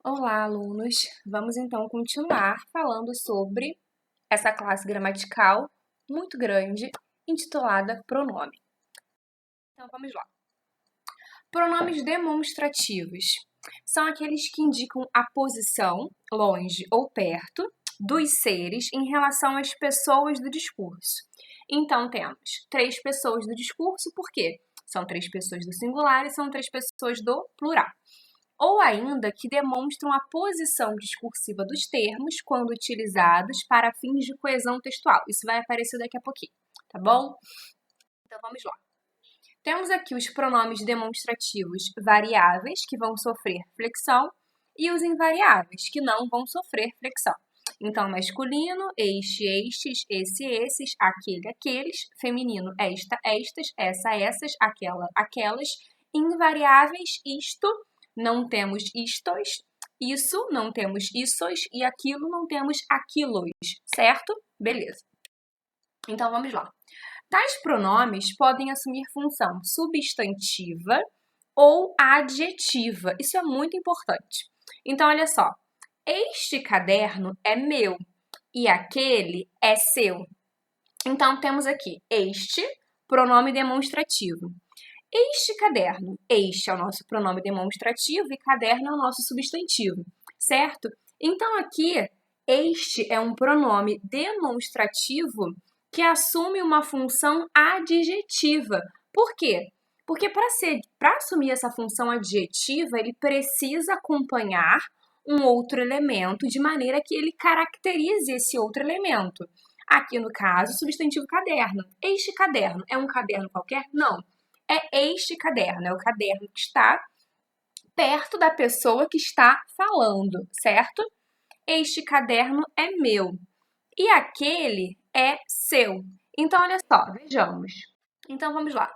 Olá, alunos! Vamos então continuar falando sobre essa classe gramatical muito grande, intitulada pronome. Então, vamos lá. Pronomes demonstrativos são aqueles que indicam a posição, longe ou perto, dos seres em relação às pessoas do discurso. Então, temos 3 pessoas do discurso, por quê? São 3 pessoas do singular e são 3 pessoas do plural. Ou ainda que demonstram a posição discursiva dos termos quando utilizados para fins de coesão textual. Isso vai aparecer daqui a pouquinho, tá bom? Então vamos lá. Temos aqui os pronomes demonstrativos variáveis, que vão sofrer flexão, e os invariáveis, que não vão sofrer flexão. Então, masculino, este, estes, esse, esses, aquele, aqueles, feminino, esta, estas, essa, essas, aquela, aquelas, invariáveis, isto, não temos istos, isso, não temos issos, e aquilo, não temos aquilos, certo? Beleza. Então, vamos lá. Tais pronomes podem assumir função substantiva ou adjetiva. Isso é muito importante. Então, olha só. Este caderno é meu e aquele é seu. Então, temos aqui este, pronome demonstrativo. Este caderno, este é o nosso pronome demonstrativo e caderno é o nosso substantivo, certo? Então, aqui, este é um pronome demonstrativo que assume uma função adjetiva. Por quê? Porque para assumir essa função adjetiva, ele precisa acompanhar um outro elemento de maneira que ele caracterize esse outro elemento. Aqui, no caso, substantivo caderno. Este caderno é um caderno qualquer? Não. É este caderno, é o caderno que está perto da pessoa que está falando, certo? Este caderno é meu e aquele é seu. Então, olha só, vejamos. Então, vamos lá.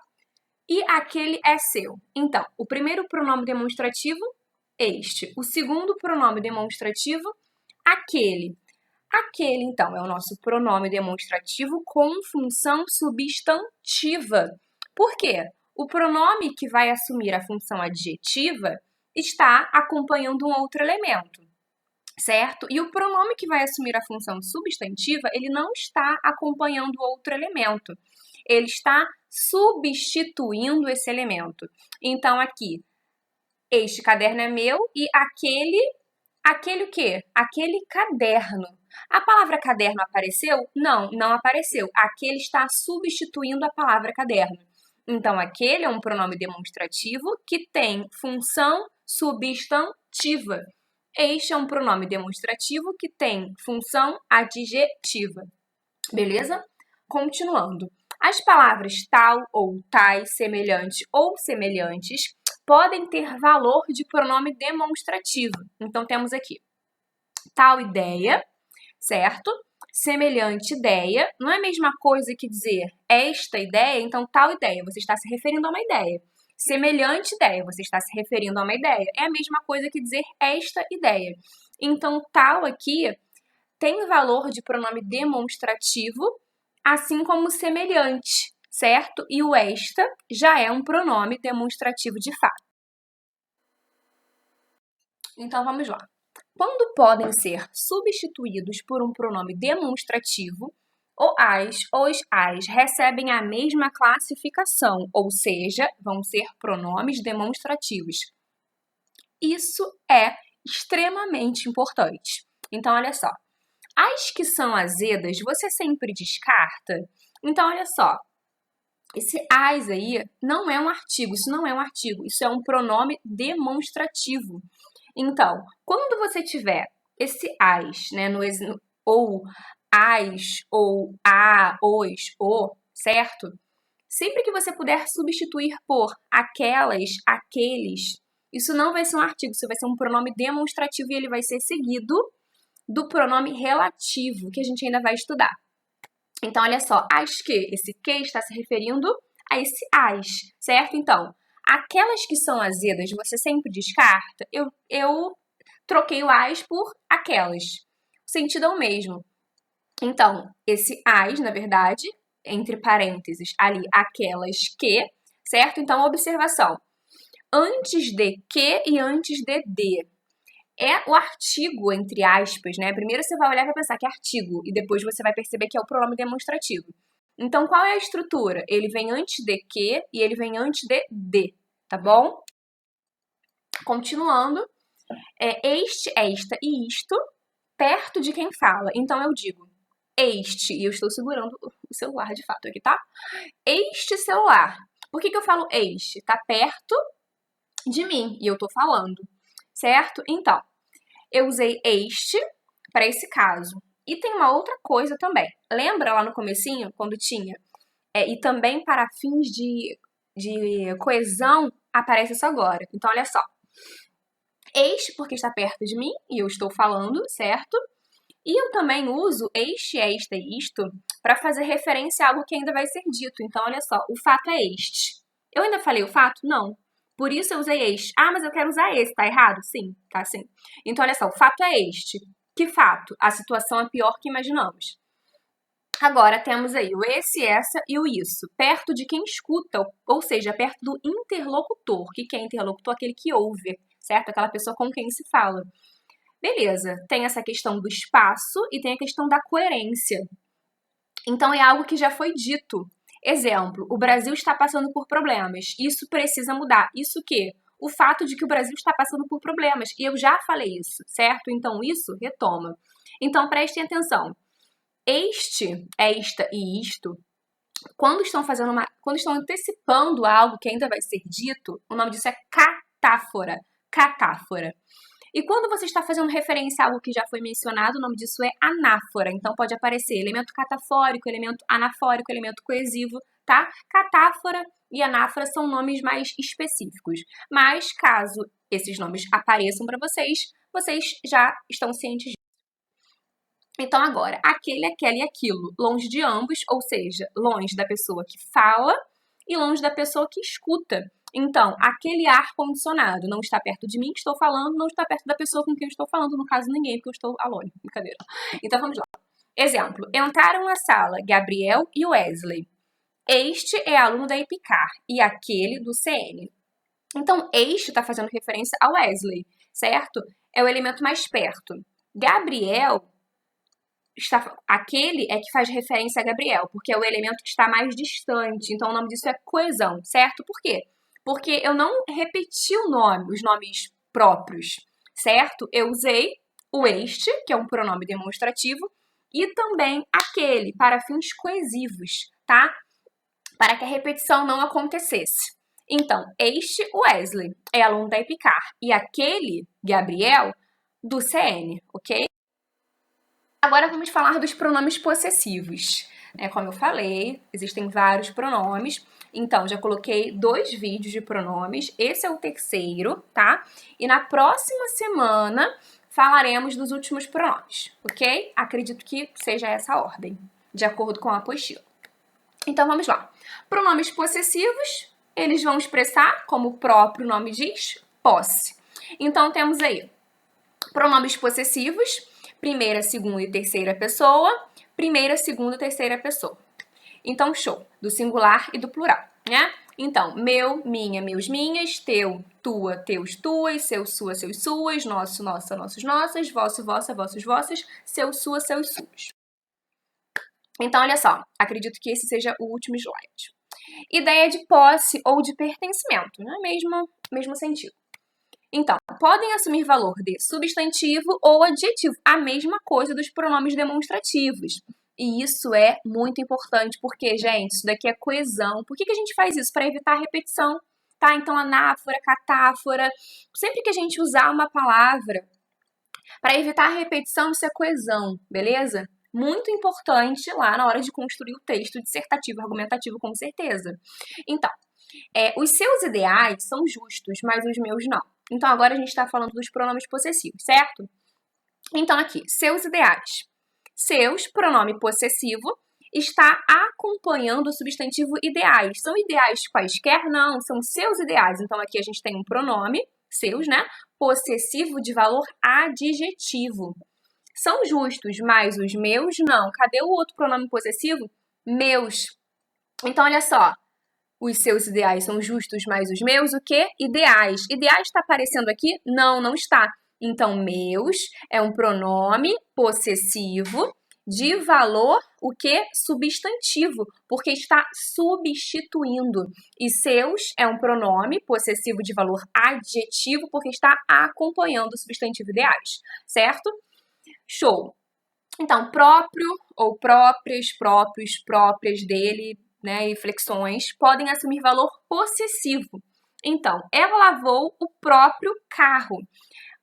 E aquele é seu. Então, o primeiro pronome demonstrativo, este. O segundo pronome demonstrativo, aquele. Aquele, então, é o nosso pronome demonstrativo com função substantiva. Por quê? O pronome que vai assumir a função adjetiva está acompanhando um outro elemento, certo? E o pronome que vai assumir a função substantiva, ele não está acompanhando outro elemento. Ele está substituindo esse elemento. Então, aqui, este caderno é meu e aquele o quê? Aquele caderno. A palavra caderno apareceu? Não, não apareceu. Aquele está substituindo a palavra caderno. Então, aquele é um pronome demonstrativo que tem função substantiva. Este é um pronome demonstrativo que tem função adjetiva. Beleza? Continuando. As palavras tal ou tais, semelhante ou semelhantes podem ter valor de pronome demonstrativo. Então, temos aqui tal ideia, certo? Semelhante ideia. Não é a mesma coisa que dizer esta ideia, então tal ideia. Você está se referindo a uma ideia. Semelhante ideia, você está se referindo a uma ideia. É a mesma coisa que dizer esta ideia. Então, tal aqui tem valor de pronome demonstrativo, assim como semelhante, certo? E o esta já é um pronome demonstrativo de fato. Então, vamos lá. Quando podem ser substituídos por um pronome demonstrativo, o as ou os as recebem a mesma classificação, ou seja, vão ser pronomes demonstrativos. Isso é extremamente importante. Então, olha só. As que são azedas, você sempre descarta? Então, olha só. Esse as aí não é um artigo, isso não é um artigo, isso é um pronome demonstrativo. Então, quando você tiver esse as, né, ou as, ou a, os, o, certo? Sempre que você puder substituir por aquelas, aqueles, isso não vai ser um artigo, isso vai ser um pronome demonstrativo e ele vai ser seguido do pronome relativo, que a gente ainda vai estudar. Então, olha só, as que, esse que está se referindo a esse as, certo? Então, aquelas que são azedas, você sempre descarta? Eu troquei o as por aquelas. O sentido é o mesmo. Então, esse as, na verdade, entre parênteses, ali, aquelas que, certo? Então, observação. Antes de que e antes de. é o artigo, entre aspas, né? Primeiro você vai olhar e vai pensar que é artigo, e depois você vai perceber que é o pronome demonstrativo. Então, qual é a estrutura? Ele vem antes de que e ele vem antes de, tá bom? Continuando, este, esta e isto, perto de quem fala. Então, eu digo este, e eu estou segurando o celular de fato aqui, tá? Este celular. Por que eu falo este? Tá perto de mim e eu tô falando, certo? Então, eu usei este para esse caso. E tem uma outra coisa também. Lembra lá no comecinho, quando tinha e também para fins de coesão, aparece isso agora. Então, olha só. Este, porque está perto de mim e eu estou falando, certo? E eu também uso este, esta e isto para fazer referência a algo que ainda vai ser dito. Então, olha só, o fato é este. Eu ainda falei o fato? Não. Por isso eu usei este. Ah, mas eu quero usar esse, tá errado? Sim, tá sim. Então, olha só, o fato é este. Que fato? A situação é pior que imaginamos. Agora temos aí o esse, essa e o isso, perto de quem escuta, ou seja, perto do interlocutor. O que é interlocutor? Aquele que ouve, certo? Aquela pessoa com quem se fala. Beleza, tem essa questão do espaço e tem a questão da coerência. Então é algo que já foi dito. Exemplo, o Brasil está passando por problemas. Isso precisa mudar. Isso o quê? O fato de que o Brasil está passando por problemas. E eu já falei isso, certo? Então isso retoma. Então prestem atenção. Este, esta e isto, quando estão antecipando algo que ainda vai ser dito, o nome disso é catáfora. Catáfora. E quando você está fazendo referência a algo que já foi mencionado, o nome disso é anáfora. Então pode aparecer elemento catafórico, elemento anafórico, elemento coesivo, tá? Catáfora e anáfora são nomes mais específicos. Mas caso esses nomes apareçam para vocês, vocês já estão cientes disso. Então agora, aquele, aquela e aquilo, longe de ambos, ou seja, longe da pessoa que fala e longe da pessoa que escuta. Então, aquele ar-condicionado não está perto de mim que estou falando, não está perto da pessoa com quem eu estou falando, no caso ninguém, porque eu estou alone, brincadeira. Então vamos lá. Exemplo, entraram na sala Gabriel e Wesley. Este é aluno da Epicar e aquele do CN. Então, este está fazendo referência a Wesley, certo? É o elemento mais perto. Gabriel aquele é que faz referência a Gabriel, porque é o elemento que está mais distante. Então, o nome disso é coesão, certo? Por quê? Porque eu não repeti os nomes próprios, certo? Eu usei o este, que é um pronome demonstrativo, e também aquele, para fins coesivos, tá? Para que a repetição não acontecesse. Então, este Wesley é aluno da Epicar e aquele Gabriel do CN, ok? Agora vamos falar dos pronomes possessivos. Como eu falei, existem vários pronomes. Então, já coloquei 2 vídeos de pronomes. Esse é o terceiro, tá? E na próxima semana falaremos dos últimos pronomes, ok? Acredito que seja essa a ordem, de acordo com a apostila. Então, vamos lá. Pronomes possessivos, eles vão expressar, como o próprio nome diz, posse. Então, temos aí pronomes possessivos, primeira, segunda e terceira pessoa, primeira, segunda e terceira pessoa. Então, show, do singular e do plural, né? Então, meu, minha, meus, minhas, teu, tua, teus, tuas, seu, sua, seus, suas, nosso, nossa, nossos, nossas, vosso, vossa, vossos, vossas, seu, sua, seus, suas. Então, olha só, acredito que esse seja o último slide. Ideia de posse ou de pertencimento, né? Mesmo sentido. Então, podem assumir valor de substantivo ou adjetivo, a mesma coisa dos pronomes demonstrativos. E isso é muito importante, porque, gente, isso daqui é coesão. Por que a gente faz isso? Para evitar repetição, tá? Então, anáfora, catáfora, sempre que a gente usar uma palavra, para evitar repetição, isso é coesão, beleza? Muito importante lá na hora de construir o texto dissertativo, argumentativo, com certeza. Então, os seus ideais são justos, mas os meus não. Então, agora a gente está falando dos pronomes possessivos, certo? Então, aqui, seus ideais. Seus, pronome possessivo, está acompanhando o substantivo ideais. São ideais quaisquer? Não, são seus ideais. Então, aqui a gente tem um pronome, seus, né? Possessivo de valor adjetivo. São justos, mas os meus não. Cadê o outro pronome possessivo? Meus. Então, olha só. Os seus ideais são justos, mas os meus, o quê? Ideais. Ideais está aparecendo aqui? Não, não está. Então, meus é um pronome possessivo de valor, o que? Substantivo, porque está substituindo. E seus é um pronome possessivo de valor adjetivo, porque está acompanhando o substantivo ideais, certo? Show! Então, próprio ou próprias, próprios, próprias dele, né, e flexões podem assumir valor possessivo. Então, ela lavou o próprio carro.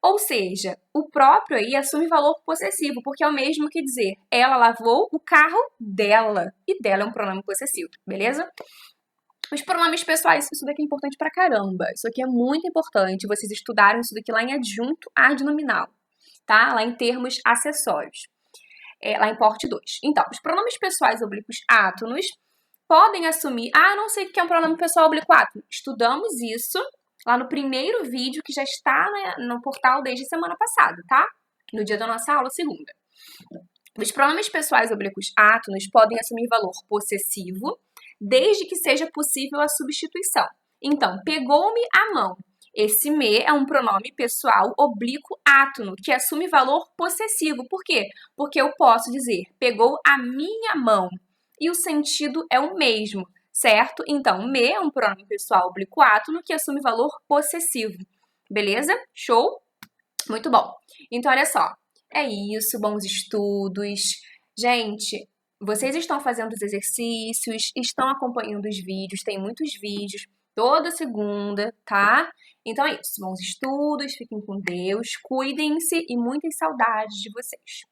Ou seja, o próprio aí assume valor possessivo, porque é o mesmo que dizer ela lavou o carro dela. E dela é um pronome possessivo, beleza? Os pronomes pessoais, isso daqui é importante pra caramba. Isso aqui é muito importante, vocês estudarem isso daqui lá em adjunto adnominal, tá? Lá em termos acessórios. Lá em porte 2. Então, os pronomes pessoais oblíquos átonos podem assumir... Ah, não sei o que é um pronome pessoal oblíquo átono. Estudamos isso lá no primeiro vídeo que já está no portal desde semana passada, tá? No dia da nossa aula, segunda. Os pronomes pessoais oblíquos átonos podem assumir valor possessivo, desde que seja possível a substituição. Então, pegou-me a mão. Esse me é um pronome pessoal oblíquo átono, que assume valor possessivo. Por quê? Porque eu posso dizer, pegou a minha mão. E o sentido é o mesmo, certo? Então, me é um pronome pessoal oblíquo átono, que assume valor possessivo. Beleza? Show? Muito bom. Então, olha só. É isso, bons estudos. Gente, vocês estão fazendo os exercícios, estão acompanhando os vídeos, tem muitos vídeos toda segunda, tá? Então é isso, bons estudos, fiquem com Deus, cuidem-se e muitas saudades de vocês.